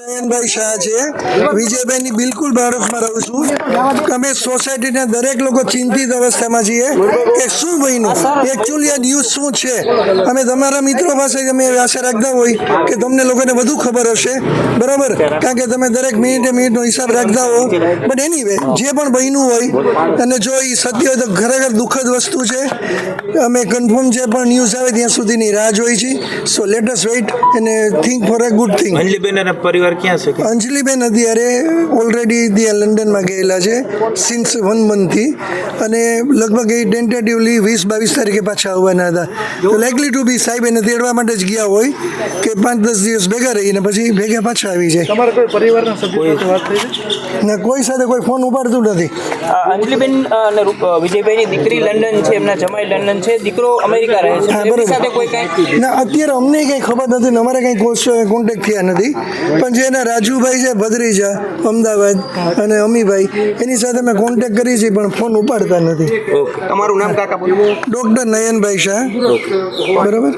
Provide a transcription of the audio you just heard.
નયનભાઈ શાહ છે. વિજયભાઈની બિલકુલ બાળકમાં રહું છું. અમે સોસાયટીના દરેક લોકો ચિંતિત અવસ્થામાં છીએ કે શું બન્યું, એકચ્યુઅલી આ ન્યૂઝ શું છે. અમે તમારા મિત્રો પાસે અમે આશા રાખતા હોય કે તમને લોકોને વધુ ખબર હશે, બરાબર, કારણ કે તમે દરેક મિનિટનો હિસાબ રાખતા હો. બટ એનીવે જે પણ બન્યું હોય અને જો એ સત્ય હોય તો ખરેખર દુઃખદ વસ્તુ છે. અમે કન્ફર્મ જે પણ ન્યૂઝ આવે ત્યાં સુધીની રાહ જોઈ છે. સો લેટ અસ વેઇટ અને think for a good thing. Anjaliben અને પરિવાર ક્યાં છે? અંજલિબેન અત્યારે ઓલરેડી ત્યાં લંડનમાં ગયેલા છે સિન્સ 1 monthથી, અને લગભગ એ ટેન્ટેટિવલી 20-22 તારીખે પાછા આવવાના હતા. તો લાઇકલી ટુ બી સાહેબ એને તેડવા માટે જ ગયા હોય કે 5-10 દિવસ ભેગા રહીને પછી ભેગા પાછા આવી જાય. તમારા કોઈ પરિવારના સભ્યો સાથે વાત થઈ છે? ના, કોઈ સાથે કોઈ ફોન ઉપાડતું નથી. અંજલિબેન અને વિજયભાઈની દીકરી લંડન છે, એમના જમાઈ લંડન છે, દીકરો અમેરિકા રહે છે. હા, એમની બરોબર. સાથે કોઈ કાંઈ ના, અત્યારે અમને કંઈ ખબર નથી ને અમારે કંઈ કોન્ટેક્ટ થયા નથી. પણ જે એના રાજુભાઈ છે ભદ્રીજા અમદાવાદ અને અમીભાઈ, એની સાથે મેં કોન્ટેક્ટ કરી છે પણ ફોન ઉપાડતા નથી. ઓકે, તમારું નામ કાકા બોલો. ડૉક્ટર નયનભાઈ શાહ, બરાબર.